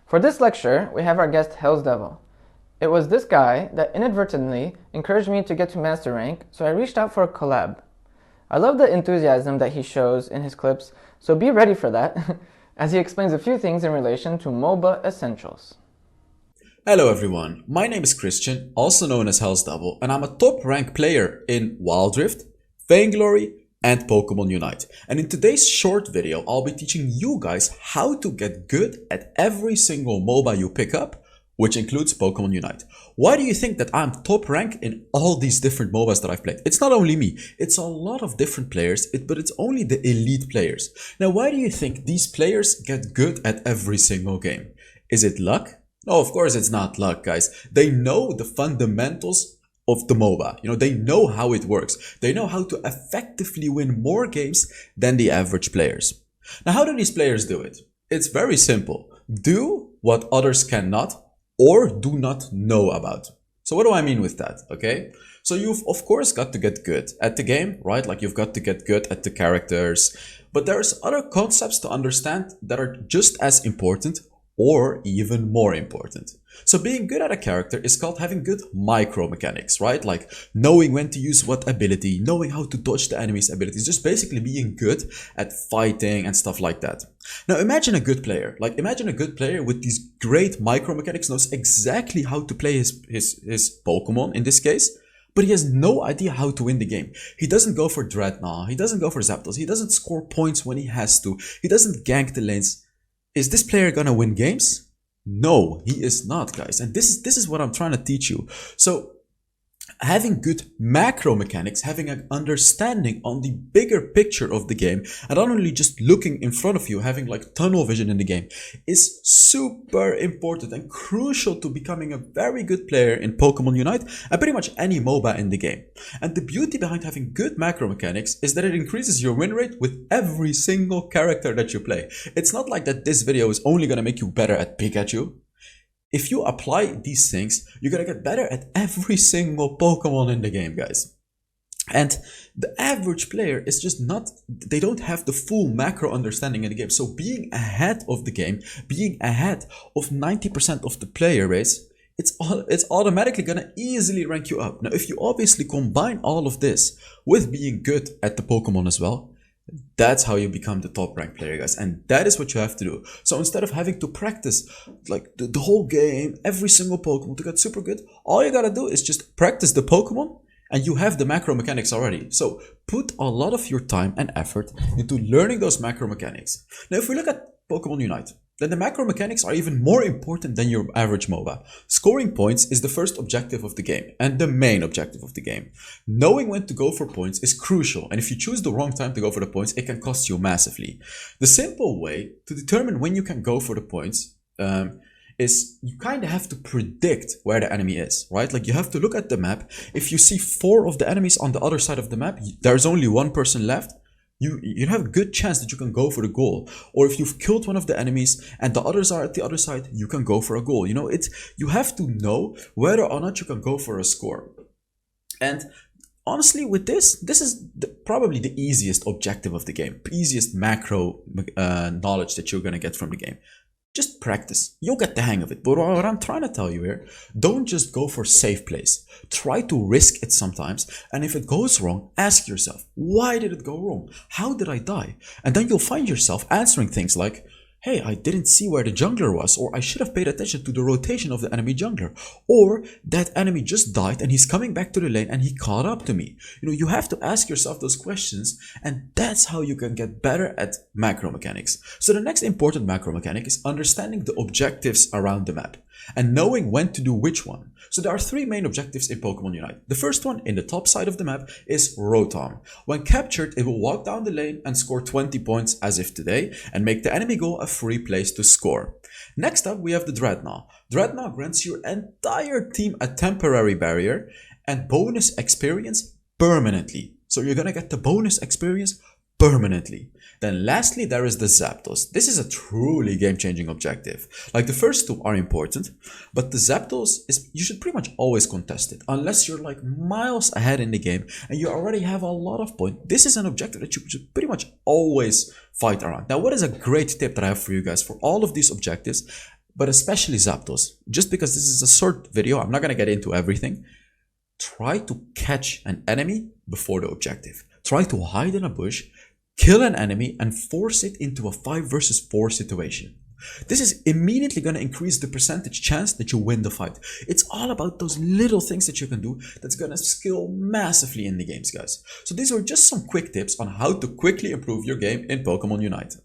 For this lecture, we have our guest Hellsdevil. It was this guy that inadvertently encouraged me to get to Master Rank, so I reached out for a collab. I love the enthusiasm that he shows in his clips, so be ready for that, as he explains a few things in relation to MOBA essentials. Hello everyone, my name is Christian, also known as Hellsdevil, and I'm a top rank player in Wild Rift, Vainglory, and Pokemon Unite. And in today's short video, I'll be teaching you guys how to get good at every single MOBA you pick up, which includes Pokemon Unite. Why do you think that I'm top rank in all these different MOBAs that I've played? It's not only me, it's a lot of different players, but it's only the elite players. Now, why do you think these players get good at every single game? Is it luck? No, of course it's not luck, guys. They know the fundamentals of the MOBA. They know how it works. They know how to effectively win more games than the average players. Now, how do these players do it? It's very simple. Do what others cannot or do not know about. So what do I mean with that? Okay. So you've of course got to get good at the game, right? Like you've got to get good at the characters, but there's other concepts to understand that are just as important or even more important. So being good at a character is called having good micro mechanics, right? Like knowing when to use what ability, knowing how to dodge the enemy's abilities, just basically being good at fighting and stuff like that. Now imagine a good player, with these great micro mechanics, knows exactly how to play his Pokemon in this case, but he has no idea how to win the game. He doesn't go for Dreadnought, he doesn't go for Zapdos, he doesn't score points when he has to, he doesn't gank the lanes. Is this player gonna win games? No, he is not, guys. And this is what I'm trying to teach you. So having good macro mechanics, having an understanding on the bigger picture of the game, and not only just looking in front of you, having like tunnel vision in the game, is super important and crucial to becoming a very good player in Pokemon Unite and pretty much any MOBA in the game. And the beauty behind having good macro mechanics is that it increases your win rate with every single character that you play. It's not like that this video is only gonna make you better at Pikachu. If you apply these things, you're gonna get better at every single Pokemon in the game, guys. And the average player is just not, they don't have the full macro understanding in the game. So being ahead of the game, being ahead of 90% of the player base, it's automatically gonna easily rank you up. Now, if you obviously combine all of this with being good at the Pokemon as well, that's how you become the top ranked player, guys, and that is what you have to do. So instead of having to practice like the whole game, every single Pokemon to get super good, all you gotta do is just practice the Pokemon and you have the macro mechanics already. So put a lot of your time and effort into learning those macro mechanics. Now, if we look at Pokemon Unite, then the macro mechanics are even more important than your average MOBA. Scoring points is the first objective of the game and the main objective of the game. Knowing when to go for points is crucial, and if you choose the wrong time to go for the points, it can cost you massively. The simple way to determine when you can go for the points is you kind of have to predict where the enemy is, right? Like you have to look at the map. If you see 4 of the enemies on the other side of the map, there's only 1 person left, you have a good chance that you can go for the goal. Or if you've killed one of the enemies and the others are at the other side, you can go for a goal. You have to know whether or not you can go for a score. And honestly, with this is probably the easiest objective of the game, easiest macro knowledge that you're gonna get from the game. Just practice. You'll get the hang of it. But what I'm trying to tell you here, don't just go for safe plays. Try to risk it sometimes. And if it goes wrong, ask yourself, why did it go wrong? How did I die? And then you'll find yourself answering things like, hey, I didn't see where the jungler was, or I should have paid attention to the rotation of the enemy jungler, or that enemy just died and he's coming back to the lane and he caught up to me. You have to ask yourself those questions, and that's how you can get better at macro mechanics. So the next important macro mechanic is understanding the objectives around the map and knowing when to do which one. So there are 3 main objectives in Pokemon Unite. The first one, in the top side of the map, is Rotom. When captured, it will walk down the lane and score 20 points as if today, and make the enemy goal a free place to score. Next up, we have the Dreadnought. Dreadnought grants your entire team a temporary barrier and bonus experience permanently. So you're gonna get the bonus experience permanently. Then lastly, there is the Zapdos. This is a truly game-changing objective. Like the first 2 are important, but the Zapdos you should pretty much always contest it, unless you're like miles ahead in the game and you already have a lot of points. This is an objective that you should pretty much always fight around. Now, what is a great tip that I have for you guys for all of these objectives? but especially Zapdos. Just because this is a short video, I'm not going to get into everything. Try to catch an enemy before the objective. Try to hide in a bush, kill an enemy, and force it into a 5 versus 4 situation. This is immediately going to increase the percentage chance that you win the fight. It's all about those little things that you can do that's going to skill massively in the games, guys. So these are just some quick tips on how to quickly improve your game in Pokemon Unite.